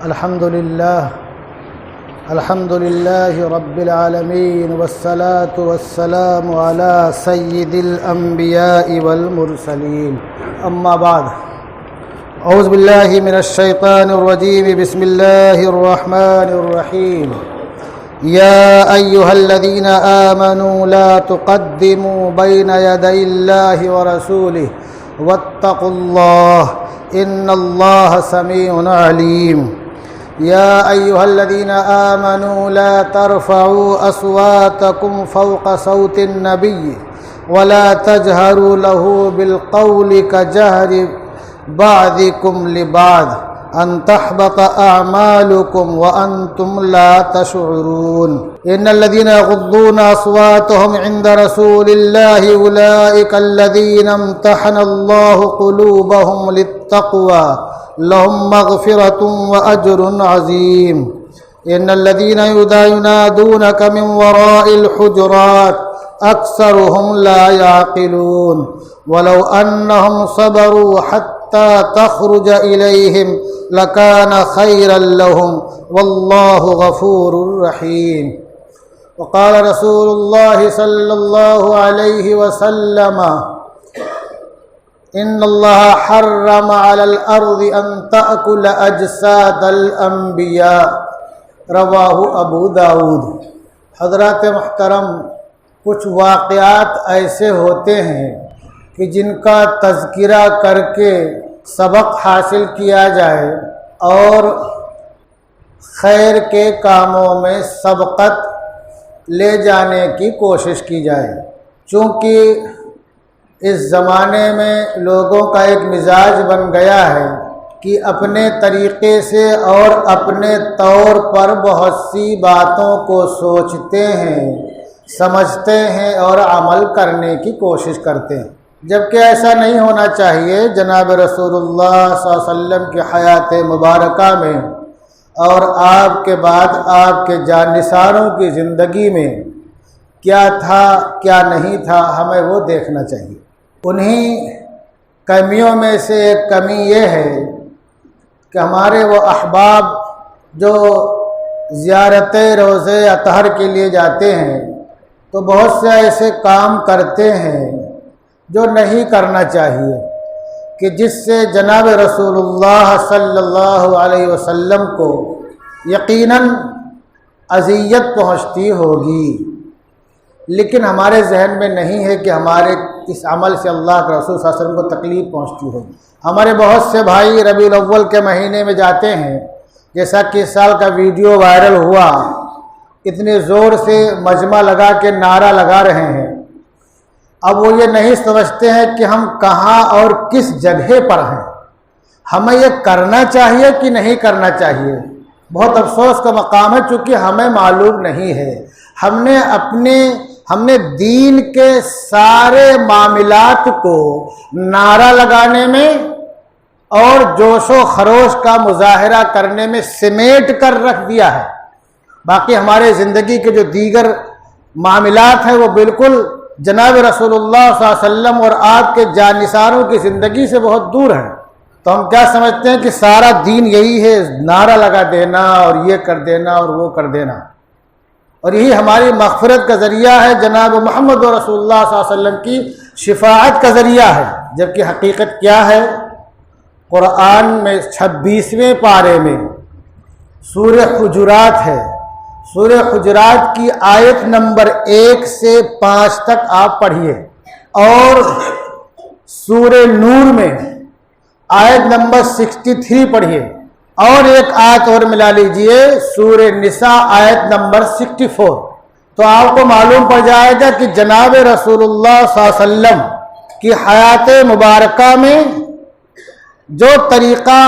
الحمد لله رب العالمين والصلاة والسلام على سيد الأنبياء والمرسلين أما بعد أعوذ بالله من الشيطان الرجيم بسم الله الرحمن الرحيم يا أيها الذين آمنوا لا تقدموا بين يدي الله ورسوله واتقوا الله إن الله سميع عليم يا أيها الذين آمنوا لا ترفعوا أصواتكم فوق صوت النبي ولا تجهروا له بالقول كجهر بعضكم لبعض أن تحبط أعمالكم وأنتم لا تشعرون إن الذين يغضون أصواتهم عند رسول الله أولئك الذين امتحن الله قلوبهم للتقوى لهم مغفرة وأجر عظيم إن الذين ينادونك من وراء الحجرات أكثرهم لا يعقلون ولو أنهم صبروا حتى تخرج إليهم لكان خيرا لهم والله غفور رحيم وقال رسول الله صلى الله عليه وسلم إن الله حرم على الأرض أن تأكل أجساد الأنبياء رواہ ابو داود۔ حضرات محترم، کچھ واقعات ایسے ہوتے ہیں کہ جن کا تذکرہ کر کے سبق حاصل کیا جائے اور خیر کے کاموں میں سبقت لے جانے کی کوشش کی جائے، چونکہ اس زمانے میں لوگوں کا ایک مزاج بن گیا ہے کہ اپنے طریقے سے اور اپنے طور پر بہت سی باتوں کو سوچتے ہیں، سمجھتے ہیں اور عمل کرنے کی کوشش کرتے ہیں، جبکہ ایسا نہیں ہونا چاہیے۔ جناب رسول اللہ صلی اللہ علیہ وسلم کی حیات مبارکہ میں اور آپ کے بعد آپ کے جانثاروں کی زندگی میں کیا تھا کیا نہیں تھا، ہمیں وہ دیکھنا چاہیے۔ انہی کمیوں میں سے ایک کمی یہ ہے کہ ہمارے وہ احباب جو زیارت روضہ اطہر کے لیے جاتے ہیں تو بہت سے ایسے کام کرتے ہیں جو نہیں کرنا چاہیے، کہ جس سے جناب رسول اللہ صلی اللہ علیہ وسلم کو یقیناً اذیت پہنچتی ہوگی، لیکن ہمارے ذہن میں نہیں ہے کہ ہمارے اس عمل سے اللہ کے رسول صلی اللہ علیہ وسلم کو تکلیف پہنچتی ہوگی۔ ہمارے بہت سے بھائی ربیع الاول کے مہینے میں جاتے ہیں، جیسا کہ اس سال کا ویڈیو وائرل ہوا، اتنے زور سے مجمع لگا کے نعرہ لگا رہے ہیں۔ اب وہ یہ نہیں سمجھتے ہیں کہ ہم کہاں اور کس جگہ پر ہیں، ہمیں یہ کرنا چاہیے کہ نہیں کرنا چاہیے۔ بہت افسوس کا مقام ہے، چونکہ ہمیں معلوم نہیں ہے۔ ہم نے دین کے سارے معاملات کو نعرہ لگانے میں اور جوش و خروش کا مظاہرہ کرنے میں سمیٹ کر رکھ دیا ہے، باقی ہمارے زندگی کے جو دیگر معاملات ہیں وہ بالکل جناب رسول اللہ صلی اللہ علیہ وسلم اور آپ کے جانثاروں کی زندگی سے بہت دور ہیں۔ تو ہم کیا سمجھتے ہیں کہ سارا دین یہی ہے، نعرہ لگا دینا اور یہ کر دینا اور وہ کر دینا، اور یہی ہماری مغفرت کا ذریعہ ہے، جناب محمد رسول اللہ صلی اللہ علیہ وسلم کی شفاعت کا ذریعہ ہے۔ جبکہ حقیقت کیا ہے؟ قرآن میں 26ویں پارے میں سورہ حجرات ہے، سورہ حجرات کی آیت نمبر 1 سے 5 تک آپ پڑھیے، اور سورہ نور میں آیت نمبر 63 پڑھیے، اور ایک آیت اور ملا لیجئے، سورہ نساء آیت نمبر 64، تو آپ کو معلوم پڑ جائے گا کہ جناب رسول اللہ صلی اللہ علیہ وسلم کی حیات مبارکہ میں جو طریقہ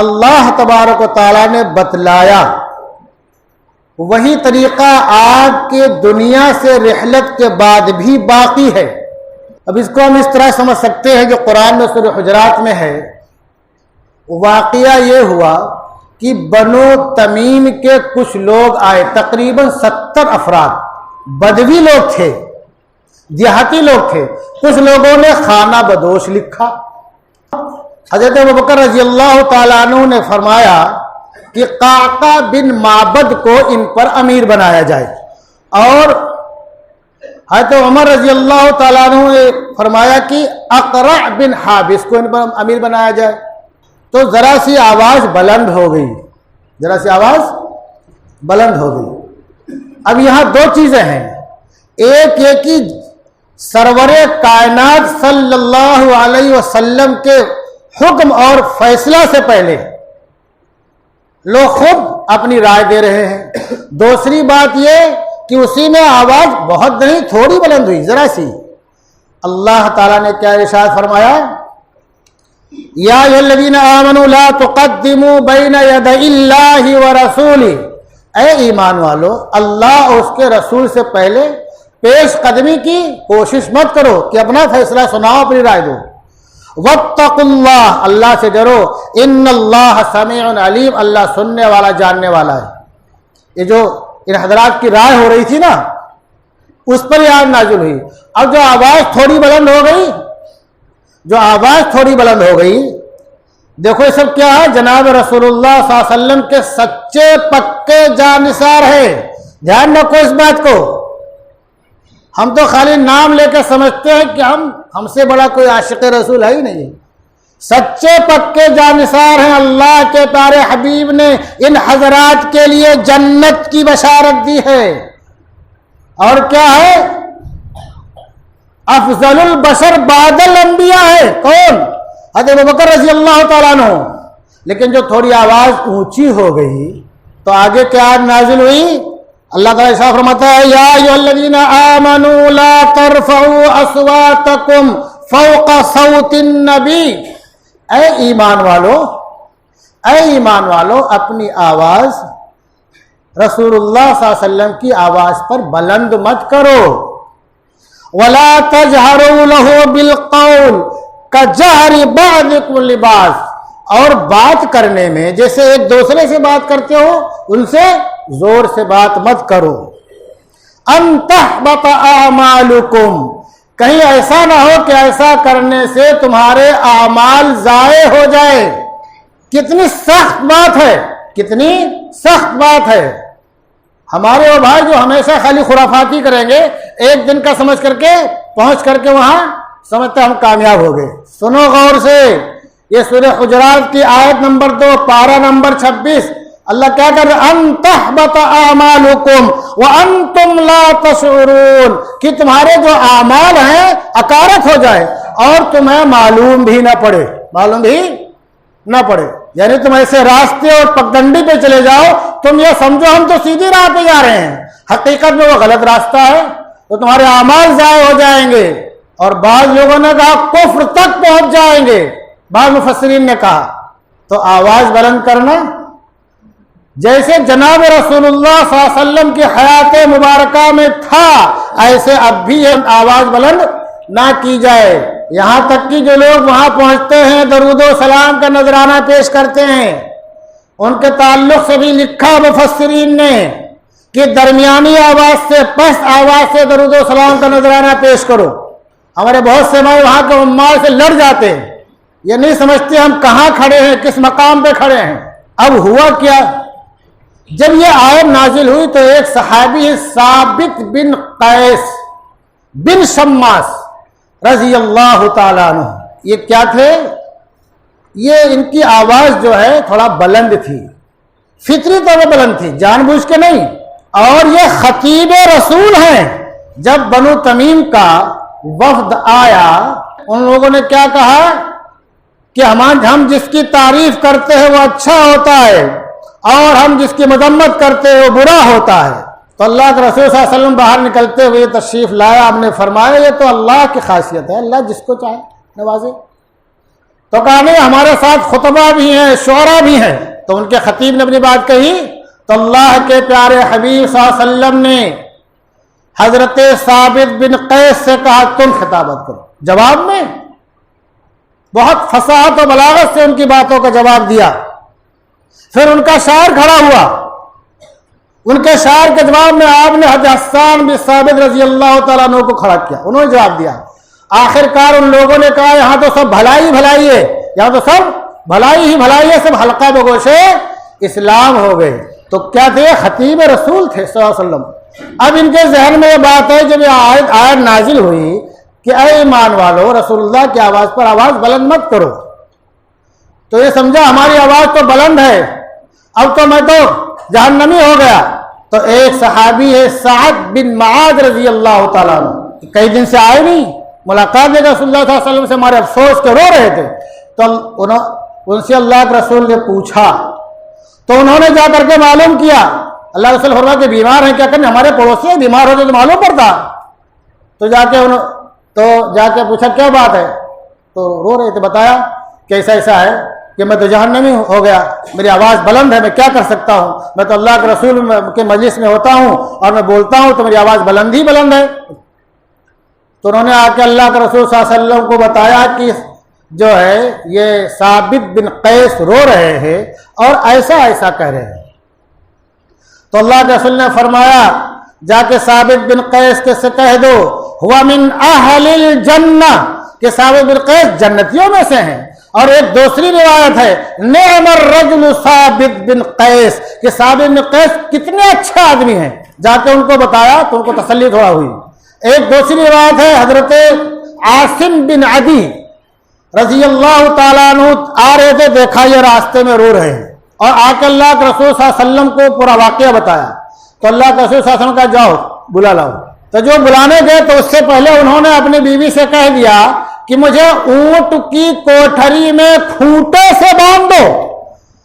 اللہ تبارک و تعالیٰ نے بتلایا، وہی طریقہ آپ کے دنیا سے رحلت کے بعد بھی باقی ہے۔ اب اس کو ہم اس طرح سمجھ سکتے ہیں جو قرآن میں سورہ حجرات میں ہے۔ واقعہ یہ ہوا کہ بنو تمیم کے کچھ لوگ آئے، تقریباً 70 افراد، بدوی لوگ تھے، دیہاتی لوگ تھے۔ کچھ لوگوں نے خانہ بدوش لکھا۔ حضرت ابوبکر رضی اللہ تعالیٰ عنہ نے فرمایا کہ قعقاع بن معبد کو ان پر امیر بنایا جائے، اور حضرت عمر رضی اللہ تعالیٰ عنہ نے فرمایا کہ اقرع بن حابس کو ان پر امیر بنایا جائے۔ تو ذرا سی آواز بلند ہو گئی، ذرا سی آواز بلند ہو گئی۔ اب یہاں دو چیزیں ہیں، ایک یہ کہ سرور کائنات صلی اللہ علیہ وسلم کے حکم اور فیصلہ سے پہلے لوگ خود اپنی رائے دے رہے ہیں۔ دوسری بات یہ کہ اسی میں آواز بہت نہیں تھوڑی بلند ہوئی، ذرا سی۔ اللہ تعالیٰ نے کیا ارشاد فرمایا؟ یا ایھا الذین آمنوا لا تقدموا بین یدی اللہ ورسولہ، اے ایمان والو اللہ اور اس کے رسول سے پہلے پیش قدمی کی کوشش مت کرو کہ اپنا فیصلہ سناؤ، اپنی رائے دو۔ واتقوا اللہ، اللہ سے ڈرو، ان اللہ سمیع علیم، اللہ سننے والا جاننے والا ہے۔ یہ جو ان حضرات کی رائے ہو رہی تھی نا، اس پر یہ آیت نازل ہوئی۔ اب جو آواز تھوڑی بلند ہو گئی، جو آواز تھوڑی بلند ہو گئی، دیکھو یہ سب کیا ہے؟ جناب رسول اللہ صلی اللہ علیہ وسلم کے سچے پکے جانثار ہے۔ دھیان رکھو اس بات کو، ہم تو خالی نام لے کے سمجھتے ہیں کہ ہم سے بڑا کوئی عاشق رسول ہے ہی نہیں۔ سچے پکے جانثار ہیں، اللہ کے پیارے حبیب نے ان حضرات کے لیے جنت کی بشارت دی ہے۔ اور کیا ہے؟ افضل البشر بعد الانبیاء ہے، کون؟ حضرت ابوبکر رضی اللہ تعالیٰ عنہ۔ لیکن جو تھوڑی آواز اونچی ہو گئی تو آگے کیا نازل ہوئی؟ اللہ تعالیٰ ارشاد فرماتا ہے یا ایھا الذین آمنوا لا ترفعوا اصواتکم فوق صوت النبی، اے ایمان والو، اے ایمان والو اپنی آواز رسول اللہ صلی اللہ علیہ وسلم کی آواز پر بلند مت کرو۔ ولا تجہروا لہ بالقول کجہر بعضکم لبعض، اور بات کرنے میں جیسے ایک دوسرے سے بات کرتے ہو ان سے زور سے بات مت کرو۔ ان تحبط اعمالکم، کہیں ایسا نہ ہو کہ ایسا کرنے سے تمہارے اعمال ضائع ہو جائے۔ کتنی سخت بات ہے، کتنی سخت بات ہے۔ ہمارے وہ بھائی جو ہمیشہ خالی خرافاتی کریں گے، ایک دن کا سمجھ کر کے پہنچ کر کے وہاں سمجھتے ہم کامیاب ہو گئے۔ سنو غور سے، یہ سورہ حجرات کی آیت نمبر 2 پارہ نمبر 26، اللہ کیا کر رہے؟ ان تحبط اعمالکم وانتم لا تشعرون، کہ تمہارے جو اعمال ہیں اکارت ہو جائے اور تمہیں معلوم بھی نہ پڑے، معلوم بھی نہ پڑے۔ یعنی تم ایسے راستے اور پگڈنڈی پہ چلے جاؤ، تم یہ سمجھو ہم تو سیدھی راہ پہ جا رہے ہیں، حقیقت میں وہ غلط راستہ ہے، تو تمہارے اعمال ضائع ہو جائیں گے۔ اور بعض لوگوں نے کہا کفر تک پہنچ جائیں گے، بعض مفسرین نے کہا۔ تو آواز بلند کرنا جیسے جناب رسول اللہ صلی اللہ علیہ وسلم کی حیات مبارکہ میں تھا، ایسے اب بھی آواز بلند نہ کی جائے۔ یہاں تک کہ جو لوگ وہاں پہنچتے ہیں درود و سلام کا نذرانہ پیش کرتے ہیں، ان کے تعلق سے بھی لکھا مفسرین نے کہ درمیانی آواز سے پست آواز سے درود و سلام کا نذرانہ پیش کرو۔ ہمارے بہت سے بھائی وہاں کے عمال سے لڑ جاتے ہیں، یہ نہیں سمجھتے ہم کہاں کھڑے ہیں، کس مقام پہ کھڑے ہیں۔ اب ہوا کیا؟ جب یہ آیت نازل ہوئی تو ایک صحابی ثابت بن قیس بن شماس رضی اللہ تعالیٰ عنہ، یہ کیا تھے؟ یہ ان کی آواز جو ہے تھوڑا بلند تھی، فطری طور پر بلند تھی، جان بوجھ کے نہیں۔ اور یہ خطیب رسول ہیں۔ جب بنو تمیم کا وفد آیا، ان لوگوں نے کیا کہا کہ ہم جس کی تعریف کرتے ہیں وہ اچھا ہوتا ہے اور ہم جس کی مذمت کرتے ہیں وہ برا ہوتا ہے۔ تو اللہ کے رسول صلی اللہ علیہ وسلم باہر نکلتے ہوئے تشریف لایا، ہم نے فرمایا یہ تو اللہ کی خاصیت ہے، اللہ جس کو چاہے نوازے۔ تو کہا نہیں، ہمارے ساتھ خطبہ بھی ہیں، شعرا بھی ہیں۔ تو ان کے خطیب نے اپنی بات کہی تو اللہ کے پیارے حبیب صلی اللہ علیہ وسلم نے حضرت ثابت بن قیس سے کہا تم خطابت کرو۔ جواب میں بہت فصاحت و بلاغت سے ان کی باتوں کا جواب دیا۔ پھر ان کا شاعر کھڑا ہوا، ان کے شاعر کے جواب میں آپ نے حضرت حسان بن ثابت رضی اللہ تعالیٰ عنہ کو کھڑا کیا، انہوں نے جواب دیا۔ آخر کار ان لوگوں نے کہا یہاں تو سب بھلائی بھلائی ہے، یہاں تو سب بھلائی ہی بھلائی ہے، سب حلقہ بگوش ہے، اسلام ہو گئے. تو کیا تھے؟ خطیب رسول تھے صلی اللہ علیہ وسلم. اب ان کے ذہن میں یہ بات ہے جب یہ آیت نازل ہوئی کہ اے ایمان والو رسول اللہ کی آواز پر آواز بلند مت کرو، تو یہ سمجھا ہماری آواز تو بلند ہے، اب تو میں تو جہنمی ہو گیا. تو ایک صحابی ہے سعد بن معاذ رضی اللہ تعالیٰ عنہ، کئی دن سے آئے نہیں، ملاقات میں رسول اللہ صلی اللہ علیہ وسلم سے ہمارے افسوس کے رو رہے تھے. تو ان سے اللہ کے رسول نے پوچھا، تو انہوں نے جا کر کے معلوم کیا. اللہ رسول فرمایا کہ بیمار ہیں، کیا کریں، ہمارے پڑوسی بیمار ہوتے تو معلوم پڑتا. تو جا کے پوچھا کیا بات ہے، تو رو رہے تھے. بتایا کہ ایسا ایسا ہے کہ میں تو جہنمی ہو گیا، میری آواز بلند ہے، میں کیا کر سکتا ہوں، میں تو اللہ کے رسول کے مجلس میں ہوتا ہوں اور میں بولتا ہوں تو میری آواز بلند ہی بلند ہے. تو انہوں نے آ کے اللہ کے رسول صلی اللہ علیہ وسلم کو بتایا کہ جو ہے یہ ثابت بن قیس رو رہے ہیں اور ایسا ایسا کہہ رہے ہیں. تو اللہ کے رسول نے فرمایا جا کے ثابت بن قیس کے سے کہہ دو ہوا من اہل الجنہ، کہ ثابت بن قیس جنتیوں میں سے ہیں. اور ایک دوسری روایت ہے نعم الرجل ثابت بن قیس، کہ ثابت بن قیس کتنے اچھے آدمی ہیں. جا کے ان کو بتایا تو ان کو تسلی تھوڑا ہوئی. ایک دوسری روایت ہے حضرت عاصم بن عدی رضی اللہ تعالیٰ عنہ آ رہے تھے، دیکھا یہ راستے میں رو رہے ہیں اور آ کے اللہ کے رسول صلی اللہ علیہ وسلم کو پورا واقعہ بتایا. تو اللہ کے رسول صلی اللہ علیہ وسلم کا جاؤ بلا لاؤ. تو جو بلانے گئے تو اس سے پہلے انہوں نے اپنی بیوی سے کہہ دیا کہ مجھے اونٹ کی کوٹھری میں کھوٹے سے باندھ دو،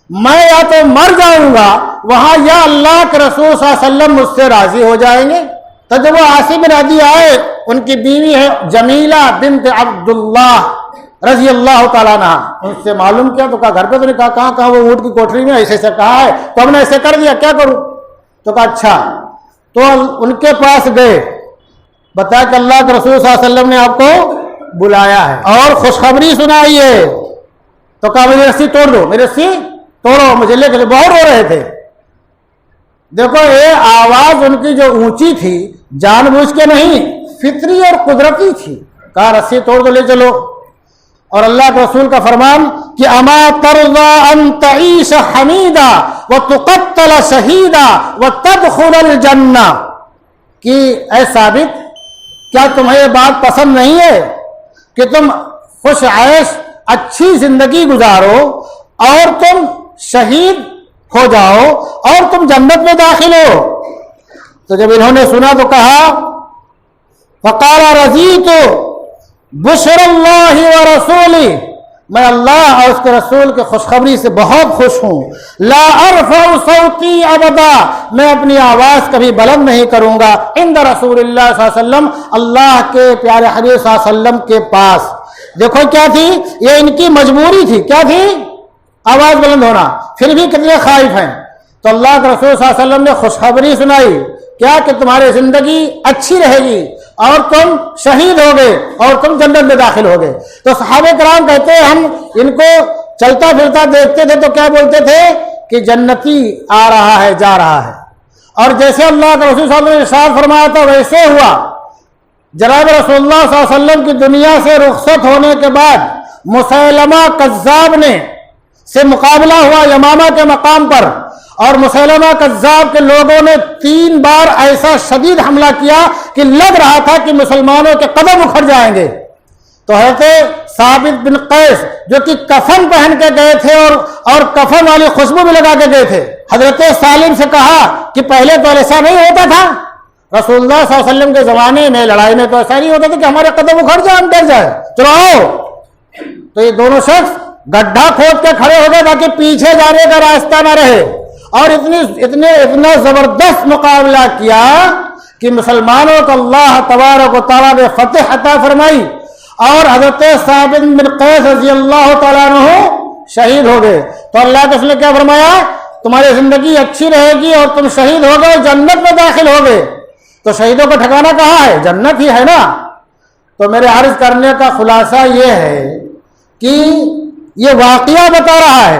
میں یا تو مر جاؤں گا وہاں یا اللہ کے رسول صلی اللہ علیہ وسلم مجھ سے راضی ہو جائیں گے. تو جب وہ عاصم بن عدی آئے، ان کی بیوی ہے جمیلہ بنت عبداللہ رضی اللہ تعالیٰ عنہ، ان سے معلوم کیا تو کہا گھر پہ تو نہیں، کہا کہاں وہ اونٹ کی کوٹھری میں ایسے ایسے کہا ہے تو ہم نے ایسے کر دیا، کیا کروں. تو کہا اچھا. تو ان کے پاس گئے، بتایا کہ اللہ کے رسول صلی اللہ علیہ وسلم نے آپ کو بلایا ہے اور خوشخبری سنائی ہے. تو کہا میری رسی توڑ دو، میری رسی توڑو، مجھے لے کے بہت رو رہے تھے. دیکھو یہ آواز ان کی جو اونچی تھی جان بوجھ کے نہیں، فطری اور قدرتی تھی. کہا رسی توڑ دو، لے چلو. اور اللہ کے رسول کا فرمان کہ اما ترضى ان تعيش حمیدا وتقتل شہیدا وتدخل الجنہ، کہ اے ثابت کیا تمہیں یہ بات پسند نہیں ہے کہ تم خوش عیش اچھی زندگی گزارو اور تم شہید ہو جاؤ اور تم جنت میں داخل ہو. تو جب انہوں نے سنا تو کہا فقال رضیت بشر اللہ و رسولی، میں اللہ اور اس کے رسول کے خوشخبری سے بہت خوش ہوں. لا ارفع صوتی ابدا، میں اپنی آواز کبھی بلند نہیں کروں گا عند رسول اللہ صلی اللہ علیہ وسلم، اللہ کے پیارے حبیب صلی اللہ علیہ وسلم کے پاس. دیکھو کیا تھی، یہ ان کی مجبوری تھی. کیا تھی؟ آواز بلند ہونا. پھر بھی کتنے خائف ہیں. تو اللہ کے رسول صلی اللہ علیہ وسلم نے خوشخبری سنائی کیا کہ تمہاری زندگی اچھی رہے گی اور تم شہید ہو گئے اور تم جنت میں داخل ہو گئے. تو صحابہ کرام کہتے ہیں ہم ان کو چلتا پھرتا دیکھتے تھے تو کیا بولتے تھے کہ جنتی آ رہا ہے جا رہا ہے. اور جیسے اللہ کے رسول صلی اللہ علیہ وسلم نے ارشاد فرمایا تھا ویسے ہوا. جناب رسول اللہ صلی اللہ علیہ وسلم کی دنیا سے رخصت ہونے کے بعد مسیلمہ کذاب نے سے مقابلہ ہوا یمامہ کے مقام پر، اور مسیلمہ کذاب کے لوگوں نے 3 بار ایسا شدید حملہ کیا کہ لگ رہا تھا کہ مسلمانوں کے قدم اکھڑ جائیں گے. تو حضرت ثابت بن قیس جو کہ کفن پہن کے گئے تھے اور کفن والی خوشبو بھی لگا کے گئے تھے، حضرت سالم سے کہا کہ پہلے تو ایسا نہیں ہوتا تھا، رسول اللہ صلی اللہ علیہ وسلم کے زمانے میں لڑائی میں تو ایسا نہیں ہوتا تھا کہ ہمارے قدم اکھڑ جائے، ہم ڈر جائے، چلو آؤ. تو یہ دونوں شخص گڈھا کھود کے کھڑے ہو گئے تاکہ پیچھے جانے کا راستہ نہ رہے، اور اتنا زبردست مقابلہ کیا کہ مسلمانوں کو اللہ تبارک و تعالیٰ نے فتح عطا فرمائی اور حضرت ثابت بن قیس رضی اللہ تعالیٰ عنہ شہید ہو گئے. تو اللہ کے رسول نے کیا فرمایا، تمہاری زندگی اچھی رہے گی اور تم شہید ہو گئے، جنت میں داخل ہو گئے. تو شہیدوں کا ٹھکانہ کہاں ہے؟ جنت ہی ہے نا. تو میرے عرض کرنے کا خلاصہ یہ ہے کہ یہ واقعہ بتا رہا ہے.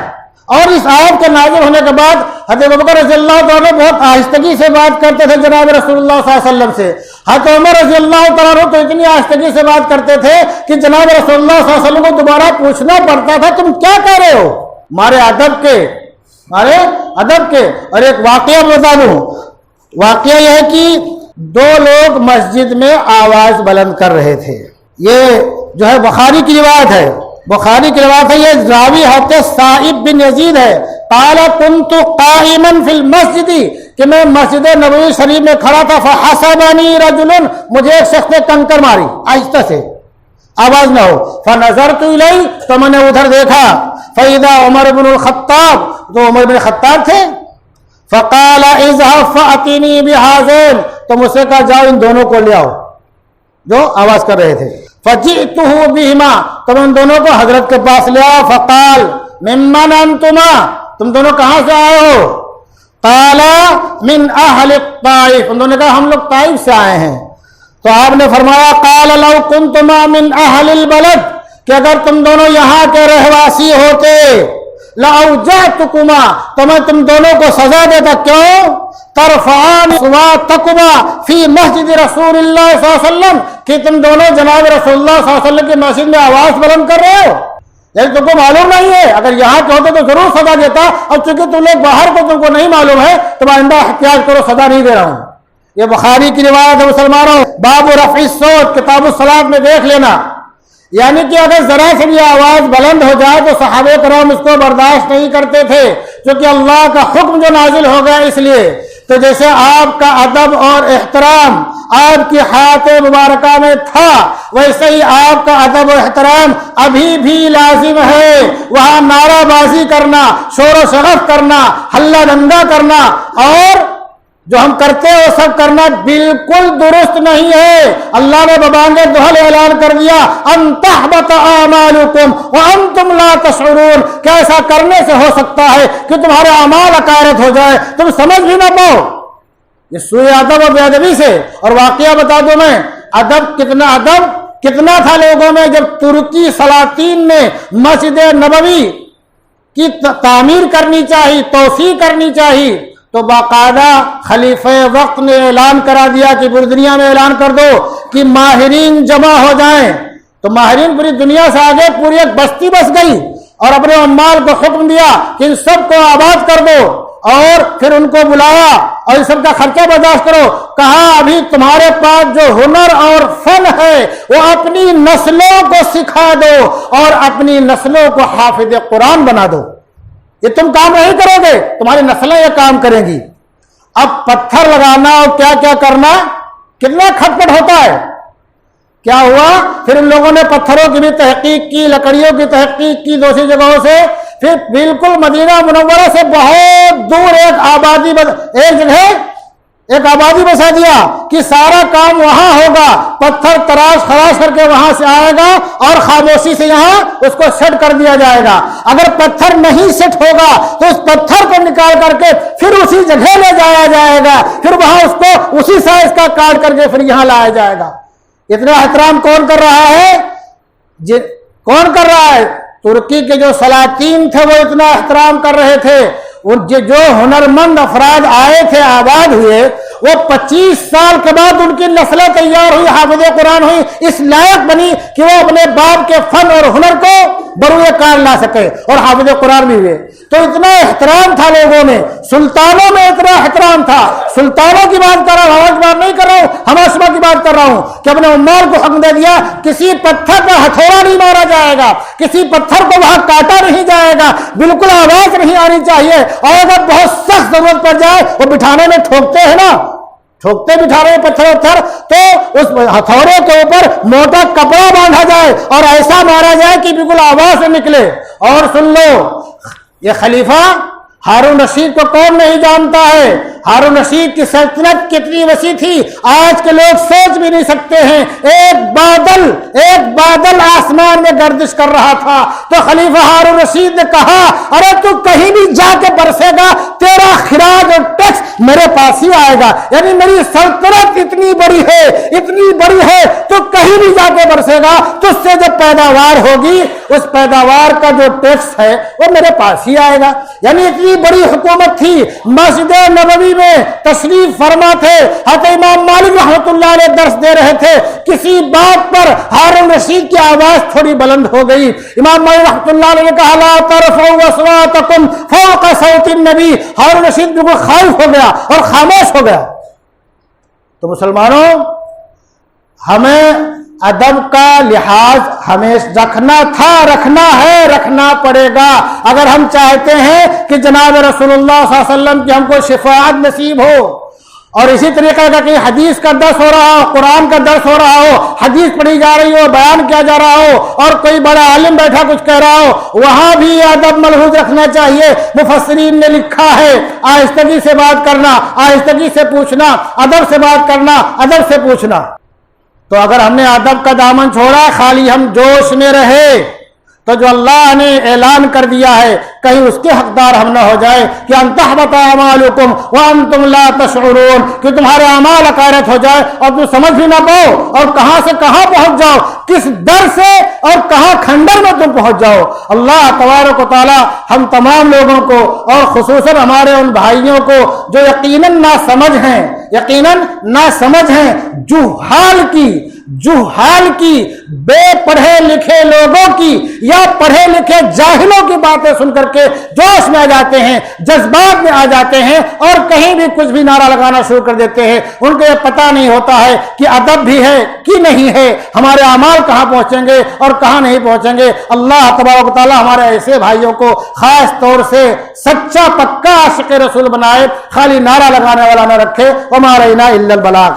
اور اس آیت کے نازل ہونے کے بعد حضرت ابوبکر رضی اللہ تعالیٰ بہت آہستگی سے بات کرتے تھے جناب رسول اللہ صلی اللہ علیہ وسلم سے. حضرت عمر رضی اللہ تعالیٰ تو اتنی آہستگی سے بات کرتے تھے کہ جناب رسول اللہ صلی اللہ علیہ وسلم کو دوبارہ پوچھنا پڑتا تھا تم کیا کہہ رہے ہو. ہمارے ادب کے ہمارے ادب کے. اور ایک واقعہ بتا دوں. واقعہ یہ ہے کہ دو لوگ مسجد میں آواز بلند کر رہے تھے. یہ جو ہے بخاری کی روایت ہے. بخاری کی روایت ہے. یہ راوی حضرت صائب بن یزید ہے. قال كنت قائما في المسجد کہ میں مسجد نبوی شریف میں کھڑا تھا. فحسبني رجل مجھے ایک شخص نے کنکر ماری آہستہ سے, آواز نہ ہو. فنظرت الیہ تو میں نے ادھر دیکھا. فاذا عمر بن الخطاب تو عمر بن خطاب تھے. فقال اذهب فاتني بهذين تو مجھ سے کہا جاؤ ان دونوں کو لے آؤ جو آواز کر رہے تھے. فجئته بهما تو میں ان دونوں کو حضرت کے پاس لے آیا. فقال ممن انتما تم دونوں کہاں سے آئے ہو؟ قال من اہل الطائف ان دونوں نے کہا ہم لوگ طائف سے آئے ہیں. تو آپ نے فرمایا قال لو کنتما من اہل البلد کہ اگر تم دونوں یہاں کے رہواسی ہوتے لأوجعتکما تو میں تم دونوں کو سزا دیتا. کیوں؟ ترفعان صواتکما فی مسجد رسول اللہ صلی اللہ علیہ وسلم کہ تم دونوں جناب رسول اللہ صلی اللہ علیہ وسلم کی مسجد میں آواز بلند کر رہے ہو. لیکن تم کو معلوم نہیں ہے. اگر یہاں کے ہوتے تو ضرور سزا دیتا. اور چونکہ تم لوگ باہر کو تم کو نہیں معلوم ہے تو آئندہ احتیاط کرو, سزا نہیں دے رہا ہوں. یہ بخاری کی روایت ہے مسلمانوں. باب رفع الصوت کتاب الصلاۃ میں دیکھ لینا. یعنی کہ اگر ذرا سے بھی آواز بلند ہو جائے تو صحابہ کرام اس کو برداشت نہیں کرتے تھے کیونکہ اللہ کا حکم جو نازل ہو گیا اس لیے. تو جیسے آپ کا ادب اور احترام آپ کی حیات مبارکہ میں تھا ویسے ہی آپ کا ادب و احترام ابھی بھی لازم ہے. وہاں نعرہ بازی کرنا, شور و شغف کرنا, ہلا دنگا کرنا اور جو ہم کرتے ہیں وہ سب کرنا بالکل درست نہیں ہے. اللہ نے ببانگ دہل اعلان کر دیا ان تحبط اعمالکم وانتم لا تشعرون کہ ایسا کرنے سے ہو سکتا ہے کہ تمہارے اعمال اکارت ہو جائے تم سمجھ بھی نہ پاؤ. یہ سوء ادب و بے ادبی سے. اور واقعہ بتا دوں میں ادب کتنا تھا لوگوں میں. جب ترکی سلاطین نے مسجد نبوی کی تعمیر کرنی چاہی, توسیع کرنی چاہی تو باقاعدہ خلیفہ وقت نے اعلان کرا دیا کہ پوری دنیا میں اعلان کر دو کہ ماہرین جمع ہو جائیں. تو ماہرین پوری دنیا سے آگے پوری ایک بستی بس گئی اور اپنے عمال کو حکم دیا کہ ان سب کو آباد کر دو اور پھر ان کو بلایا اور ان سب کا خرچہ برداشت کرو. کہا ابھی تمہارے پاس جو ہنر اور فن ہے وہ اپنی نسلوں کو سکھا دو اور اپنی نسلوں کو حافظ قرآن بنا دو. یہ تم کام نہیں کرو گے, تمہاری نسلیں یہ کام کریں گی. اب پتھر لگانا اور کیا کیا کرنا کتنا کھٹپٹ ہوتا ہے. کیا ہوا پھر ان لوگوں نے پتھروں کی بھی تحقیق کی, لکڑیوں کی تحقیق کی دوسری جگہوں سے. پھر بالکل مدینہ منورہ سے بہت دور ایک آبادی بسا دیا کہ سارا کام وہاں ہوگا. پتھر تراش خراش کر کے وہاں سے آئے گا اور خاموشی سے یہاں اس کو سیٹ کر دیا جائے گا. اگر پتھر نہیں سیٹ ہوگا تو اس پتھر کو نکال کر کے پھر اسی جگہ لے جایا جائے گا, پھر وہاں اس کو اسی سائز کا کاٹ کر کے پھر یہاں لایا جائے گا. اتنا احترام کون کر رہا ہے؟ کون کر رہا ہے؟ ترکی کے جو سلاطین تھے وہ اتنا احترام کر رہے تھے. جو ہنرمند افراد آئے تھے آباد ہوئے وہ 25 سال کے بعد ان کی نسلیں تیار ہوئی, حافظ قرآن ہوئی, اس لائق بنی کہ وہ اپنے باپ کے فن اور ہنر کو بروئے کار لا سکے اور حافظ قرآن بھی ہوئے. تو اتنا احترام تھا لوگوں میں. سلطانوں میں اتنا احترام تھا. سلطانوں کی بات کر رہا ہوں, ہمارا بات نہیں کر رہا ہوں, ہماشمہ کی بات کر رہا ہوں کہ اپنے عمال کو حکم دے دیا کسی پتھر پر ہتھوڑا نہیں مارا جائے گا, کسی پتھر کو وہاں کاٹا نہیں جائے گا, بالکل آواز نہیں آنی چاہیے. اور اگر بہت سخت ضرورت پڑ جائے وہ بٹھانے میں ٹھوکتے ہیں نا, بٹھانے میں پتھر تو اس ہتھوڑے کے اوپر موٹا کپڑا باندھا جائے اور ایسا مارا جائے کہ بالکل آواز نکلے. اور سن لو یہ خلیفہ ہارون رشید کو کون نہیں جانتا ہے؟ ہارون رشید کی سلطنت کتنی وسیع تھی آج کے لوگ سوچ بھی نہیں سکتے ہیں. ایک بادل آسمان میں گردش کر رہا تھا تو خلیفہ ہارون رشید نے کہا ارے تو کہیں بھی جا کے برسے گا, تیرا خراج اور ٹیکس میرے پاس ہی آئے گا. یعنی میری سلطنت اتنی بڑی ہے تو کہیں بھی جا کے برسے گا تو اس سے جو پیداوار ہوگی اس پیداوار کا جو ٹیکس ہے وہ میرے پاس ہی آئے گا. یعنی اتنی بڑی حکومت تھی. مسجد نبوی میں تشریف فرما تھے, حضرت امام مالک رحمۃ اللہ علیہ درس دے رہے تھے, کسی بات پر ہارون رشید کی آواز تھوڑی بلند ہو گئی. امام مالک رحمۃ اللہ علیہ نے کہا لا ترفعوا اصواتکم فوق صوت النبی. ہارون رشید بالکل خائف ہو گیا اور خاموش ہو گیا. تو مسلمانوں, ہمیں ادب کا لحاظ ہمیں رکھنا ہے, رکھنا پڑے گا. اگر ہم چاہتے ہیں کہ جناب رسول اللہ صلی اللہ علیہ وسلم کی ہم کو شفاعت نصیب ہو, اور اسی طریقے کا کہ حدیث کا درس ہو رہا ہو, قرآن کا درس ہو رہا ہو, حدیث پڑھی جا رہی ہو, بیان کیا جا رہا ہو, اور کوئی بڑا عالم بیٹھا کچھ کہہ رہا ہو, وہاں بھی ادب ملحوظ رکھنا چاہیے. مفسرین نے لکھا ہے آہستگی سے بات کرنا, آہستگی سے پوچھنا, ادب سے بات کرنا, ادب سے پوچھنا. تو اگر ہم نے ادب کا دامن چھوڑا, خالی ہم جوش میں رہے, تو جو اللہ نے اعلان کر دیا ہے کہیں اس کے حقدار ہم نہ ہو جائے کہ ان تحبط اعمالکم وانتم لا تشعرون, کہ تمہارے اعمال اکارت ہو جائے اور تم سمجھ بھی نہ پاؤ, اور کہاں سے کہاں پہنچ جاؤ, کس در سے اور کہاں کھنڈر میں تم پہنچ جاؤ. اللہ تبارک و تعالی ہم تمام لوگوں کو اور خصوصاً ہمارے ان بھائیوں کو جو یقیناً ناسمجھ ہیں, جہال کی بے پڑھے لکھے لوگوں کی یا پڑھے لکھے جاہلوں کی باتیں سن کر کے جوش میں آ جاتے ہیں, جذبات میں آ جاتے ہیں, اور کہیں بھی کچھ بھی نعرہ لگانا شروع کر دیتے ہیں. ان کو یہ پتہ نہیں ہوتا ہے کہ ادب بھی ہے کہ نہیں ہے, ہمارے اعمال کہاں پہنچیں گے اور کہاں نہیں پہنچیں گے. اللہ تبارک و تعالی ہمارے ایسے بھائیوں کو خاص طور سے سچا پکا عاشق رسول بنائے, خالی نعرہ لگانے والا نہ رکھے. وما علینا الا البلاغ.